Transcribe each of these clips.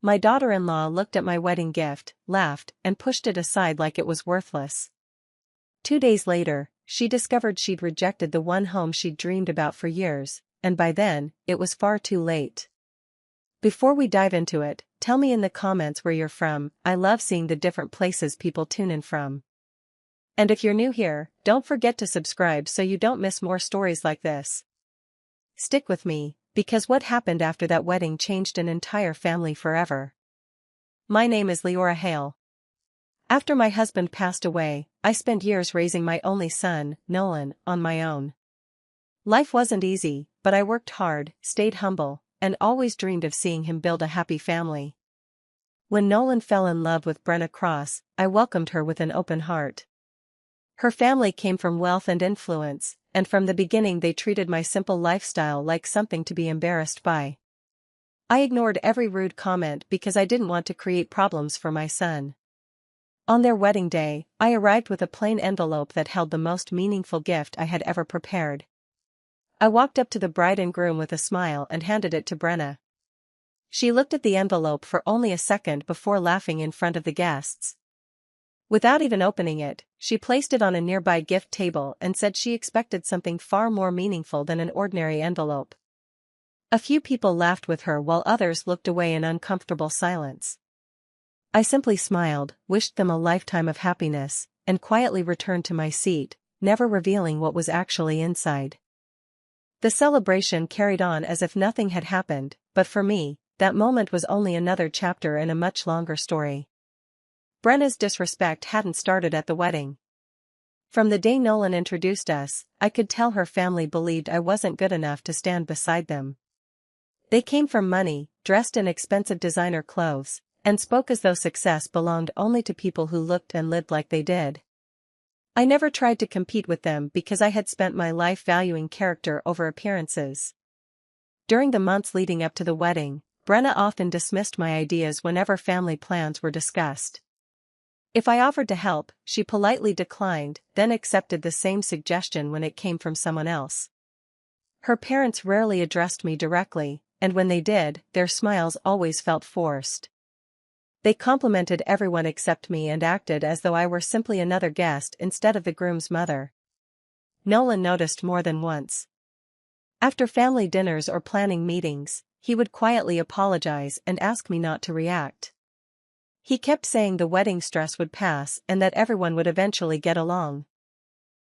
My daughter-in-law looked at my wedding gift, laughed, and pushed it aside like it was worthless. 2 days later, she discovered she'd rejected the one home she'd dreamed about for years, and by then, it was far too late. Before we dive into it, tell me in the comments where you're from. I love seeing the different places people tune in from. And if you're new here, don't forget to subscribe so you don't miss more stories like this. Stick with me, because what happened after that wedding changed an entire family forever. My name is Leora Hale. After my husband passed away, I spent years raising my only son, Nolan, on my own. Life wasn't easy, but I worked hard, stayed humble, and always dreamed of seeing him build a happy family. When Nolan fell in love with Brenna Cross, I welcomed her with an open heart. Her family came from wealth and influence, and from the beginning they treated my simple lifestyle like something to be embarrassed by. I ignored every rude comment because I didn't want to create problems for my son. On their wedding day, I arrived with a plain envelope that held the most meaningful gift I had ever prepared. I walked up to the bride and groom with a smile and handed it to Brenna. She looked at the envelope for only a second before laughing in front of the guests. Without even opening it, she placed it on a nearby gift table and said she expected something far more meaningful than an ordinary envelope. A few people laughed with her while others looked away in uncomfortable silence. I simply smiled, wished them a lifetime of happiness, and quietly returned to my seat, never revealing what was actually inside. The celebration carried on as if nothing had happened, but for me, that moment was only another chapter in a much longer story. Brenna's disrespect hadn't started at the wedding. From the day Nolan introduced us, I could tell her family believed I wasn't good enough to stand beside them. They came from money, dressed in expensive designer clothes, and spoke as though success belonged only to people who looked and lived like they did. I never tried to compete with them because I had spent my life valuing character over appearances. During the months leading up to the wedding, Brenna often dismissed my ideas whenever family plans were discussed. If I offered to help, she politely declined, then accepted the same suggestion when it came from someone else. Her parents rarely addressed me directly, and when they did, their smiles always felt forced. They complimented everyone except me and acted as though I were simply another guest instead of the groom's mother. Nolan noticed more than once. After family dinners or planning meetings, he would quietly apologize and ask me not to react. He kept saying the wedding stress would pass and that everyone would eventually get along.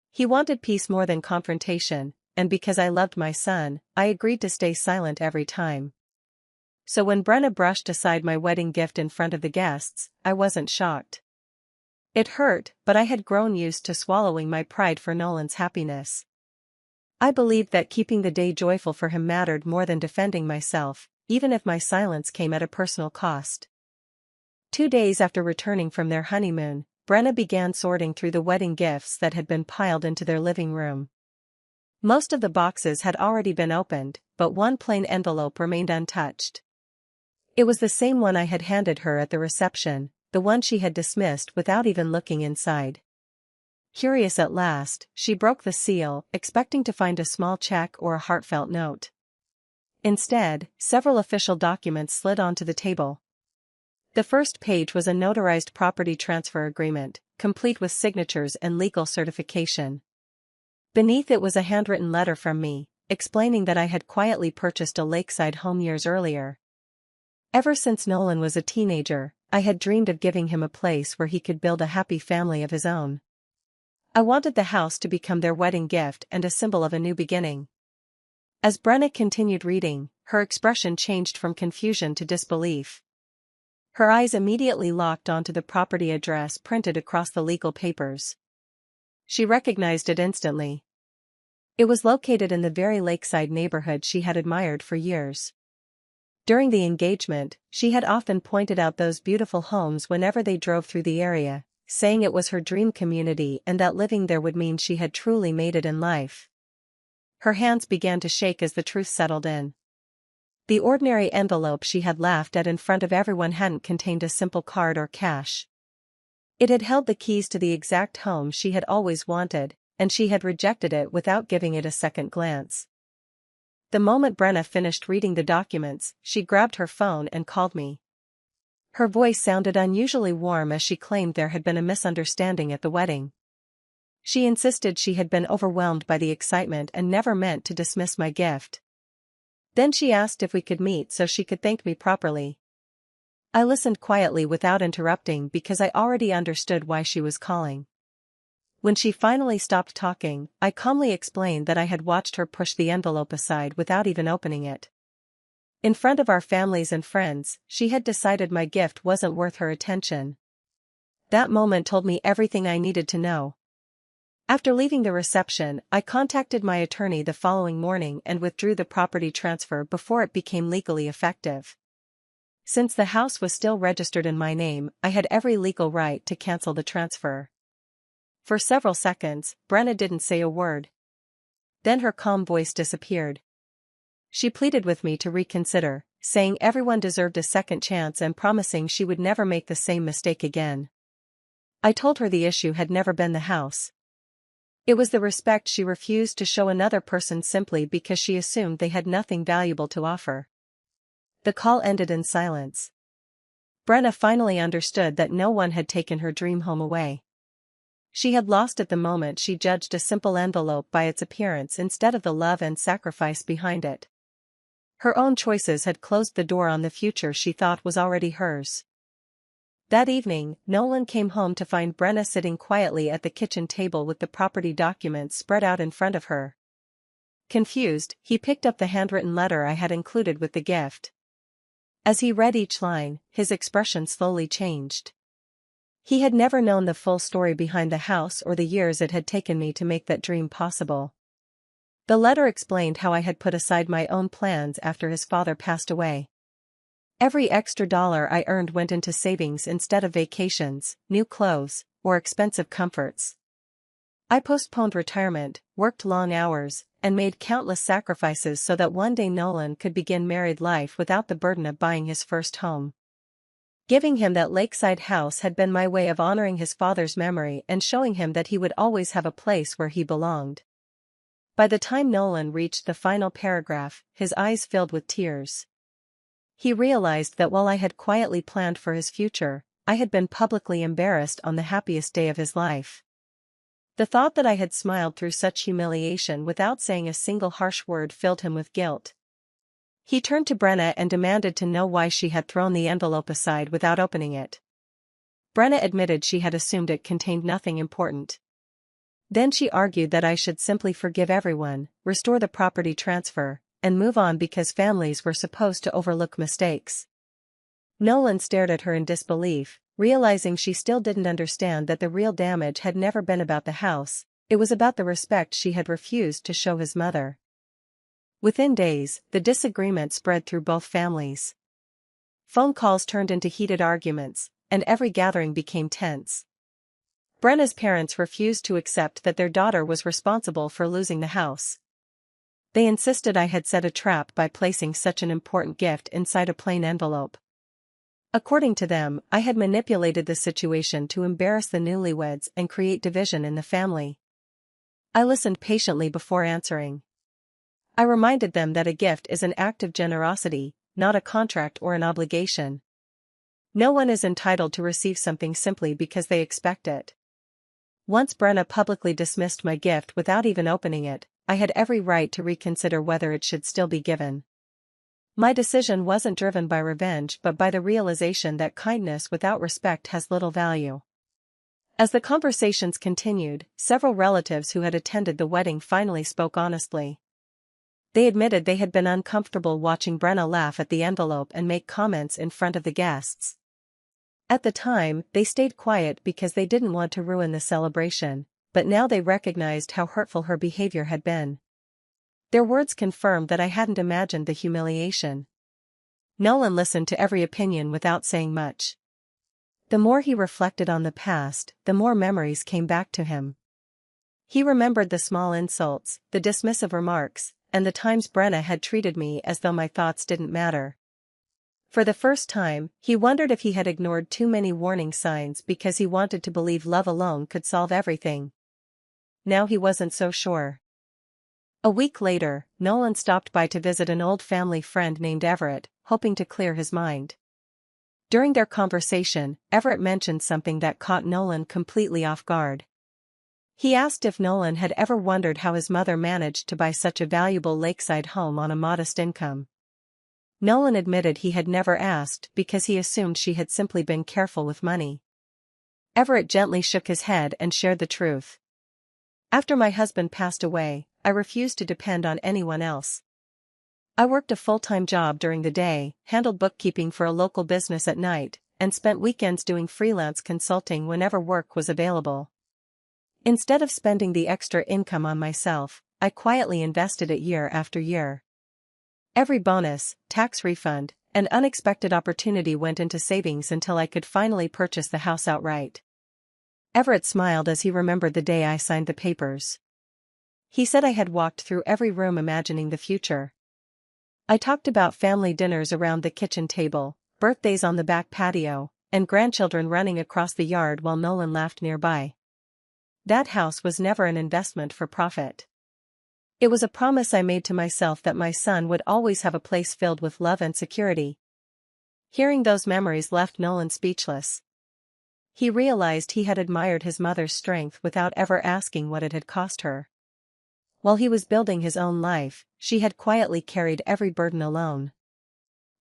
He wanted peace more than confrontation, and because I loved my son, I agreed to stay silent every time. So when Brenna brushed aside my wedding gift in front of the guests, I wasn't shocked. It hurt, but I had grown used to swallowing my pride for Nolan's happiness. I believed that keeping the day joyful for him mattered more than defending myself, even if my silence came at a personal cost. 2 days after returning from their honeymoon, Brenna began sorting through the wedding gifts that had been piled into their living room. Most of the boxes had already been opened, but one plain envelope remained untouched. It was the same one I had handed her at the reception, the one she had dismissed without even looking inside. Curious at last, she broke the seal, expecting to find a small check or a heartfelt note. Instead, several official documents slid onto the table. The first page was a notarized property transfer agreement, complete with signatures and legal certification. Beneath it was a handwritten letter from me, explaining that I had quietly purchased a lakeside home years earlier. Ever since Nolan was a teenager, I had dreamed of giving him a place where he could build a happy family of his own. I wanted the house to become their wedding gift and a symbol of a new beginning. As Brenna continued reading, her expression changed from confusion to disbelief. Her eyes immediately locked onto the property address printed across the legal papers. She recognized it instantly. It was located in the very lakeside neighborhood she had admired for years. During the engagement, she had often pointed out those beautiful homes whenever they drove through the area, saying it was her dream community and that living there would mean she had truly made it in life. Her hands began to shake as the truth settled in. The ordinary envelope she had laughed at in front of everyone hadn't contained a simple card or cash. It had held the keys to the exact home she had always wanted, and she had rejected it without giving it a second glance. The moment Brenna finished reading the documents, she grabbed her phone and called me. Her voice sounded unusually warm as she claimed there had been a misunderstanding at the wedding. She insisted she had been overwhelmed by the excitement and never meant to dismiss my gift. Then she asked if we could meet so she could thank me properly. I listened quietly without interrupting because I already understood why she was calling. When she finally stopped talking, I calmly explained that I had watched her push the envelope aside without even opening it. In front of our families and friends, she had decided my gift wasn't worth her attention. That moment told me everything I needed to know. After leaving the reception, I contacted my attorney the following morning and withdrew the property transfer before it became legally effective. Since the house was still registered in my name, I had every legal right to cancel the transfer. For several seconds, Brenna didn't say a word. Then her calm voice disappeared. She pleaded with me to reconsider, saying everyone deserved a second chance and promising she would never make the same mistake again. I told her the issue had never been the house. It was the respect she refused to show another person simply because she assumed they had nothing valuable to offer. The call ended in silence. Brenna finally understood that no one had taken her dream home away. She had lost it the moment she judged a simple envelope by its appearance instead of the love and sacrifice behind it. Her own choices had closed the door on the future she thought was already hers. That evening, Nolan came home to find Brenna sitting quietly at the kitchen table with the property documents spread out in front of her. Confused, he picked up the handwritten letter I had included with the gift. As he read each line, his expression slowly changed. He had never known the full story behind the house or the years it had taken me to make that dream possible. The letter explained how I had put aside my own plans after his father passed away. Every extra dollar I earned went into savings instead of vacations, new clothes, or expensive comforts. I postponed retirement, worked long hours, and made countless sacrifices so that one day Nolan could begin married life without the burden of buying his first home. Giving him that lakeside house had been my way of honoring his father's memory and showing him that he would always have a place where he belonged. By the time Nolan reached the final paragraph, his eyes filled with tears. He realized that while I had quietly planned for his future, I had been publicly embarrassed on the happiest day of his life. The thought that I had smiled through such humiliation without saying a single harsh word filled him with guilt. He turned to Brenna and demanded to know why she had thrown the envelope aside without opening it. Brenna admitted she had assumed it contained nothing important. Then she argued that I should simply forgive everyone, restore the property transfer, and move on because families were supposed to overlook mistakes. Nolan stared at her in disbelief, realizing she still didn't understand that the real damage had never been about the house, it was about the respect she had refused to show his mother. Within days, the disagreement spread through both families. Phone calls turned into heated arguments, and every gathering became tense. Brenna's parents refused to accept that their daughter was responsible for losing the house. They insisted I had set a trap by placing such an important gift inside a plain envelope. According to them, I had manipulated the situation to embarrass the newlyweds and create division in the family. I listened patiently before answering. I reminded them that a gift is an act of generosity, not a contract or an obligation. No one is entitled to receive something simply because they expect it. Once Brenna publicly dismissed my gift without even opening it, I had every right to reconsider whether it should still be given. My decision wasn't driven by revenge but by the realization that kindness without respect has little value. As the conversations continued, several relatives who had attended the wedding finally spoke honestly. They admitted they had been uncomfortable watching Brenna laugh at the envelope and make comments in front of the guests. At the time, they stayed quiet because they didn't want to ruin the celebration, but now they recognized how hurtful her behavior had been. Their words confirmed that I hadn't imagined the humiliation. Nolan listened to every opinion without saying much. The more he reflected on the past, the more memories came back to him. He remembered the small insults, the dismissive remarks, and the times Brenna had treated me as though my thoughts didn't matter. For the first time, he wondered if he had ignored too many warning signs because he wanted to believe love alone could solve everything. Now he wasn't so sure. A week later, Nolan stopped by to visit an old family friend named Everett, hoping to clear his mind. During their conversation, Everett mentioned something that caught Nolan completely off guard. He asked if Nolan had ever wondered how his mother managed to buy such a valuable lakeside home on a modest income. Nolan admitted he had never asked because he assumed she had simply been careful with money. Everett gently shook his head and shared the truth. After my husband passed away, I refused to depend on anyone else. I worked a full-time job during the day, handled bookkeeping for a local business at night, and spent weekends doing freelance consulting whenever work was available. Instead of spending the extra income on myself, I quietly invested it year after year. Every bonus, tax refund, and unexpected opportunity went into savings until I could finally purchase the house outright. Everett smiled as he remembered the day I signed the papers. He said I had walked through every room imagining the future. I talked about family dinners around the kitchen table, birthdays on the back patio, and grandchildren running across the yard while Nolan laughed nearby. That house was never an investment for profit. It was a promise I made to myself that my son would always have a place filled with love and security. Hearing those memories left Nolan speechless. He realized he had admired his mother's strength without ever asking what it had cost her. While he was building his own life, she had quietly carried every burden alone.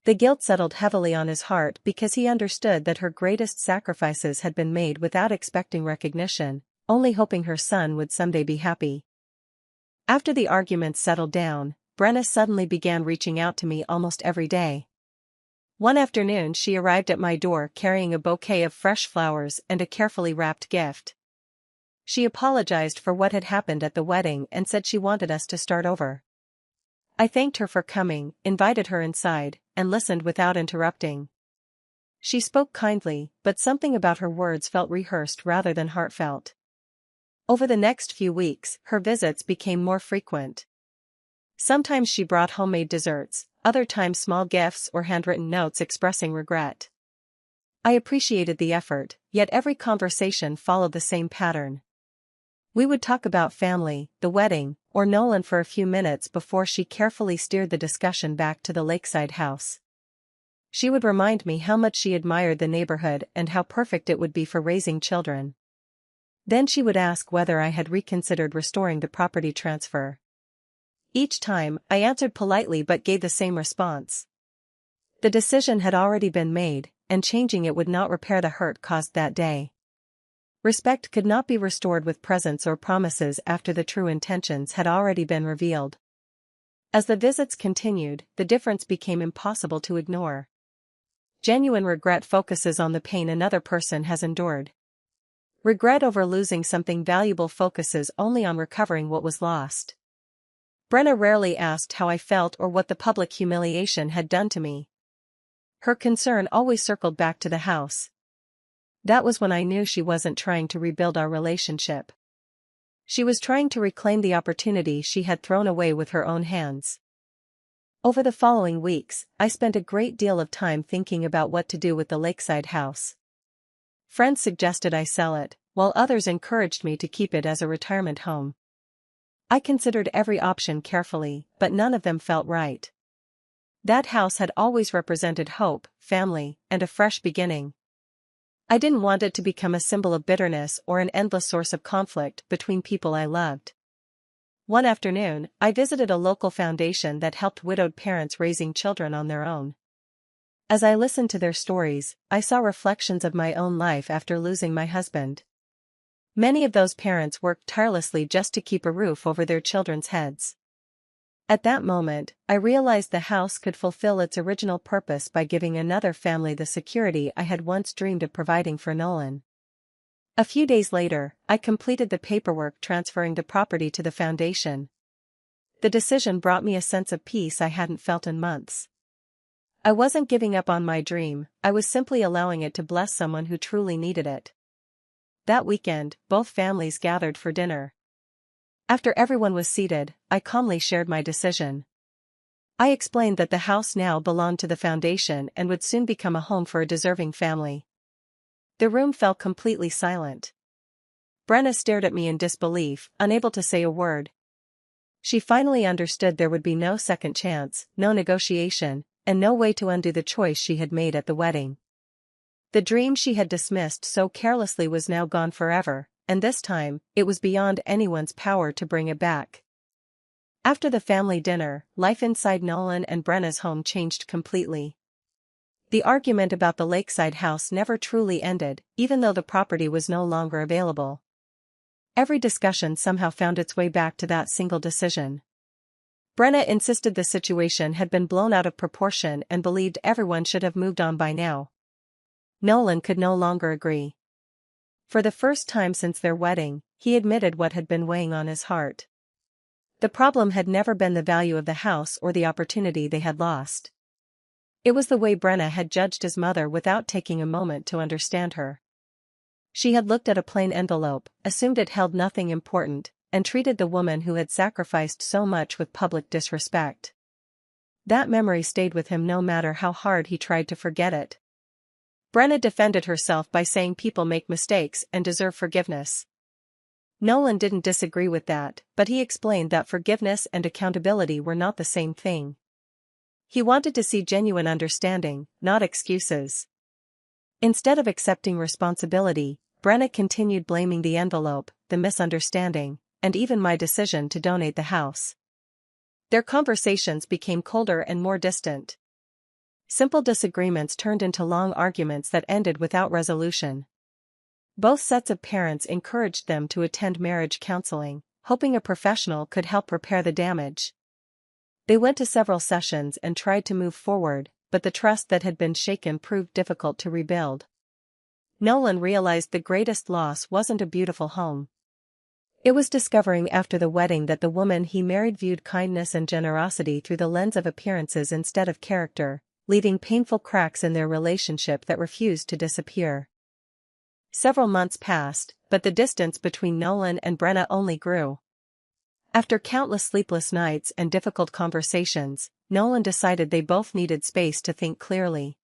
The guilt settled heavily on his heart because he understood that her greatest sacrifices had been made without expecting recognition, only hoping her son would someday be happy. After the arguments settled down, Brenna suddenly began reaching out to me almost every day. One afternoon she arrived at my door carrying a bouquet of fresh flowers and a carefully wrapped gift. She apologized for what had happened at the wedding and said she wanted us to start over. I thanked her for coming, invited her inside, and listened without interrupting. She spoke kindly, but something about her words felt rehearsed rather than heartfelt. Over the next few weeks, her visits became more frequent. Sometimes she brought homemade desserts, other times small gifts or handwritten notes expressing regret. I appreciated the effort, yet every conversation followed the same pattern. We would talk about family, the wedding, or Nolan for a few minutes before she carefully steered the discussion back to the lakeside house. She would remind me how much she admired the neighborhood and how perfect it would be for raising children. Then she would ask whether I had reconsidered restoring the property transfer. Each time, I answered politely but gave the same response. The decision had already been made, and changing it would not repair the hurt caused that day. Respect could not be restored with presents or promises after the true intentions had already been revealed. As the visits continued, the difference became impossible to ignore. Genuine regret focuses on the pain another person has endured. Regret over losing something valuable focuses only on recovering what was lost. Brenna rarely asked how I felt or what the public humiliation had done to me. Her concern always circled back to the house. That was when I knew she wasn't trying to rebuild our relationship. She was trying to reclaim the opportunity she had thrown away with her own hands. Over the following weeks, I spent a great deal of time thinking about what to do with the lakeside house. Friends suggested I sell it, while others encouraged me to keep it as a retirement home. I considered every option carefully, but none of them felt right. That house had always represented hope, family, and a fresh beginning. I didn't want it to become a symbol of bitterness or an endless source of conflict between people I loved. One afternoon, I visited a local foundation that helped widowed parents raising children on their own. As I listened to their stories, I saw reflections of my own life after losing my husband. Many of those parents worked tirelessly just to keep a roof over their children's heads. At that moment, I realized the house could fulfill its original purpose by giving another family the security I had once dreamed of providing for Nolan. A few days later, I completed the paperwork transferring the property to the foundation. The decision brought me a sense of peace I hadn't felt in months. I wasn't giving up on my dream, I was simply allowing it to bless someone who truly needed it. That weekend, both families gathered for dinner. After everyone was seated, I calmly shared my decision. I explained that the house now belonged to the foundation and would soon become a home for a deserving family. The room fell completely silent. Brenna stared at me in disbelief, unable to say a word. She finally understood there would be no second chance, no negotiation, and no way to undo the choice she had made at the wedding. The dream she had dismissed so carelessly was now gone forever, and this time, it was beyond anyone's power to bring it back. After the family dinner, life inside Nolan and Brenna's home changed completely. The argument about the lakeside house never truly ended, even though the property was no longer available. Every discussion somehow found its way back to that single decision. Brenna insisted the situation had been blown out of proportion and believed everyone should have moved on by now. Nolan could no longer agree. For the first time since their wedding, he admitted what had been weighing on his heart. The problem had never been the value of the house or the opportunity they had lost. It was the way Brenna had judged his mother without taking a moment to understand her. She had looked at a plain envelope, assumed it held nothing important, and treated the woman who had sacrificed so much with public disrespect. That memory stayed with him no matter how hard he tried to forget it. Brenna defended herself by saying people make mistakes and deserve forgiveness. Nolan didn't disagree with that, but he explained that forgiveness and accountability were not the same thing. He wanted to see genuine understanding, not excuses. Instead of accepting responsibility, Brenna continued blaming the envelope, the misunderstanding, and even my decision to donate the house. Their conversations became colder and more distant. Simple disagreements turned into long arguments that ended without resolution. Both sets of parents encouraged them to attend marriage counseling, hoping a professional could help repair the damage. They went to several sessions and tried to move forward, but the trust that had been shaken proved difficult to rebuild. Nolan realized the greatest loss wasn't a beautiful home. It was discovering after the wedding that the woman he married viewed kindness and generosity through the lens of appearances instead of character, leaving painful cracks in their relationship that refused to disappear. Several months passed, but the distance between Nolan and Brenna only grew. After countless sleepless nights and difficult conversations, Nolan decided they both needed space to think clearly.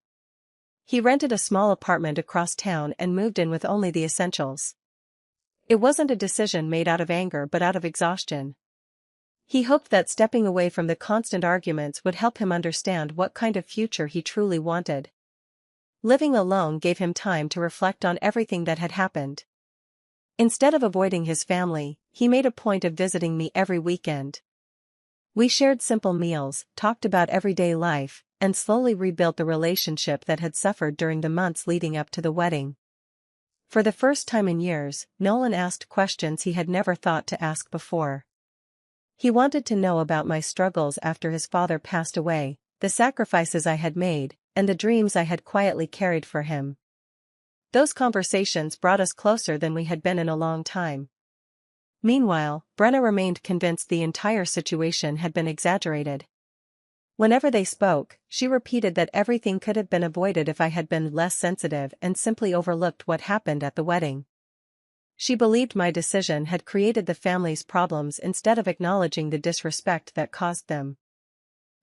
He rented a small apartment across town and moved in with only the essentials. It wasn't a decision made out of anger but out of exhaustion. He hoped that stepping away from the constant arguments would help him understand what kind of future he truly wanted. Living alone gave him time to reflect on everything that had happened. Instead of avoiding his family, he made a point of visiting me every weekend. We shared simple meals, talked about everyday life, and slowly rebuilt the relationship that had suffered during the months leading up to the wedding. For the first time in years, Nolan asked questions he had never thought to ask before. He wanted to know about my struggles after his father passed away, the sacrifices I had made, and the dreams I had quietly carried for him. Those conversations brought us closer than we had been in a long time. Meanwhile, Brenna remained convinced the entire situation had been exaggerated. Whenever they spoke, she repeated that everything could have been avoided if I had been less sensitive and simply overlooked what happened at the wedding. She believed my decision had created the family's problems instead of acknowledging the disrespect that caused them.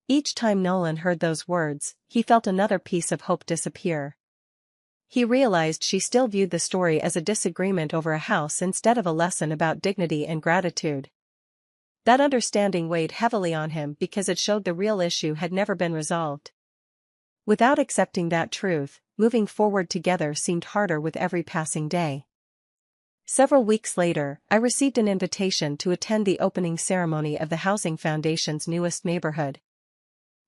Each time Nolan heard those words, he felt another piece of hope disappear. He realized she still viewed the story as a disagreement over a house instead of a lesson about dignity and gratitude. That understanding weighed heavily on him because it showed the real issue had never been resolved. Without accepting that truth, moving forward together seemed harder with every passing day. Several weeks later, I received an invitation to attend the opening ceremony of the Housing Foundation's newest neighborhood.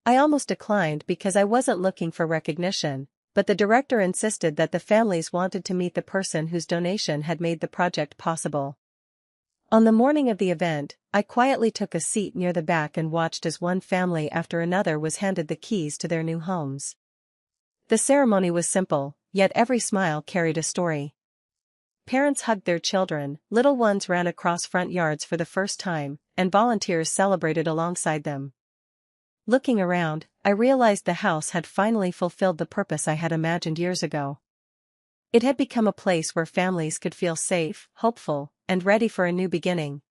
I almost declined because I wasn't looking for recognition, but the director insisted that the families wanted to meet the person whose donation had made the project possible. On the morning of the event, I quietly took a seat near the back and watched as one family after another was handed the keys to their new homes. The ceremony was simple, yet every smile carried a story. Parents hugged their children, little ones ran across front yards for the first time, and volunteers celebrated alongside them. Looking around, I realized the house had finally fulfilled the purpose I had imagined years ago. It had become a place where families could feel safe, hopeful, and ready for a new beginning.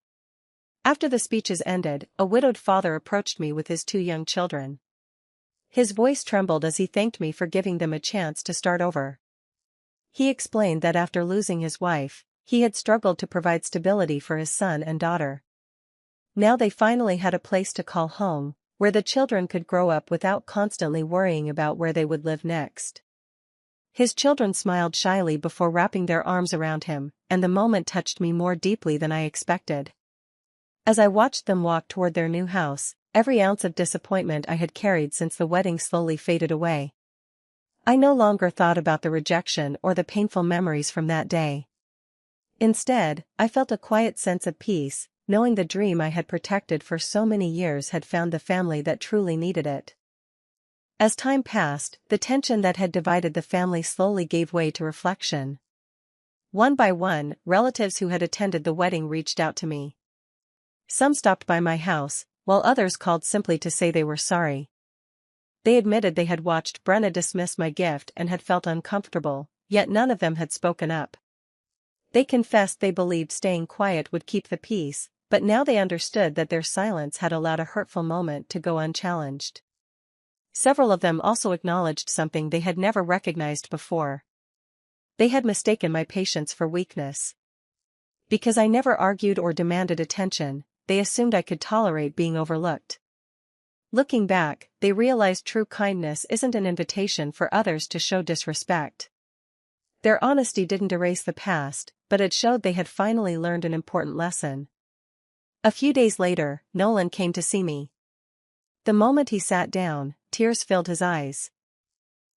After the speeches ended, a widowed father approached me with his 2 young children. His voice trembled as he thanked me for giving them a chance to start over. He explained that after losing his wife, he had struggled to provide stability for his son and daughter. Now they finally had a place to call home, where the children could grow up without constantly worrying about where they would live next. His children smiled shyly before wrapping their arms around him, and the moment touched me more deeply than I expected. As I watched them walk toward their new house, every ounce of disappointment I had carried since the wedding slowly faded away. I no longer thought about the rejection or the painful memories from that day. Instead, I felt a quiet sense of peace, knowing the dream I had protected for so many years had found the family that truly needed it. As time passed, the tension that had divided the family slowly gave way to reflection. One by one, relatives who had attended the wedding reached out to me. Some stopped by my house, while others called simply to say they were sorry. They admitted they had watched Brenna dismiss my gift and had felt uncomfortable, yet none of them had spoken up. They confessed they believed staying quiet would keep the peace, but now they understood that their silence had allowed a hurtful moment to go unchallenged. Several of them also acknowledged something they had never recognized before. They had mistaken my patience for weakness. Because I never argued or demanded attention, they assumed I could tolerate being overlooked. Looking back, they realized true kindness isn't an invitation for others to show disrespect. Their honesty didn't erase the past, but it showed they had finally learned an important lesson. A few days later, Nolan came to see me. The moment he sat down, tears filled his eyes.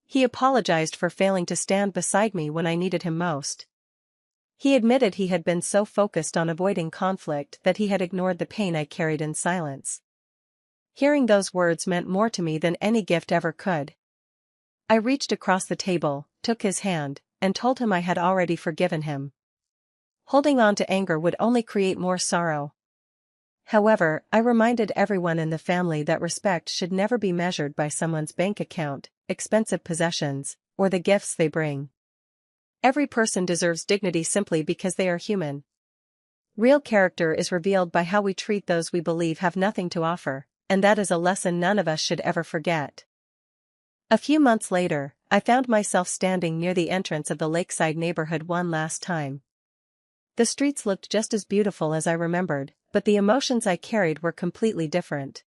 He apologized for failing to stand beside me when I needed him most. He admitted he had been so focused on avoiding conflict that he had ignored the pain I carried in silence. Hearing those words meant more to me than any gift ever could. I reached across the table, took his hand, and told him I had already forgiven him. Holding on to anger would only create more sorrow. However, I reminded everyone in the family that respect should never be measured by someone's bank account, expensive possessions, or the gifts they bring. Every person deserves dignity simply because they are human. Real character is revealed by how we treat those we believe have nothing to offer, and that is a lesson none of us should ever forget. A few months later, I found myself standing near the entrance of the lakeside neighborhood one last time. The streets looked just as beautiful as I remembered, but the emotions I carried were completely different.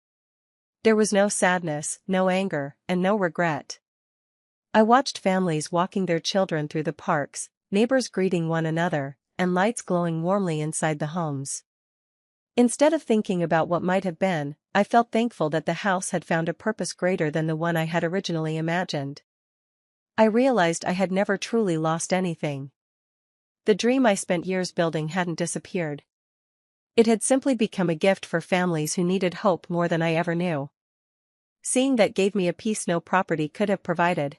There was no sadness, no anger, and no regret. I watched families walking their children through the parks, neighbors greeting one another, and lights glowing warmly inside the homes. Instead of thinking about what might have been, I felt thankful that the house had found a purpose greater than the one I had originally imagined. I realized I had never truly lost anything. The dream I spent years building hadn't disappeared. It had simply become a gift for families who needed hope more than I ever knew. Seeing that gave me a peace no property could have provided.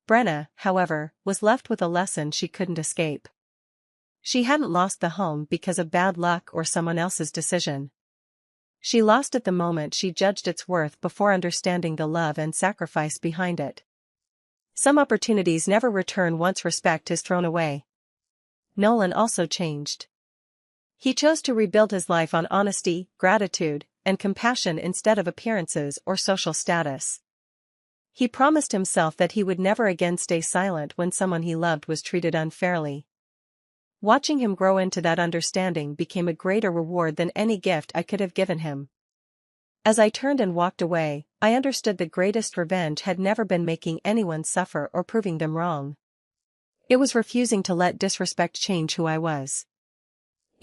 Brenna, however, was left with a lesson she couldn't escape. She hadn't lost the home because of bad luck or someone else's decision. She lost it the moment she judged its worth before understanding the love and sacrifice behind it. Some opportunities never return once respect is thrown away. Nolan also changed. He chose to rebuild his life on honesty, gratitude, and compassion instead of appearances or social status. He promised himself that he would never again stay silent when someone he loved was treated unfairly. Watching him grow into that understanding became a greater reward than any gift I could have given him. As I turned and walked away, I understood the greatest revenge had never been making anyone suffer or proving them wrong. It was refusing to let disrespect change who I was.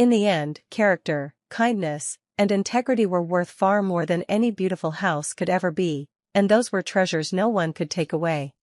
In the end, character, kindness, and integrity were worth far more than any beautiful house could ever be, and those were treasures no one could take away.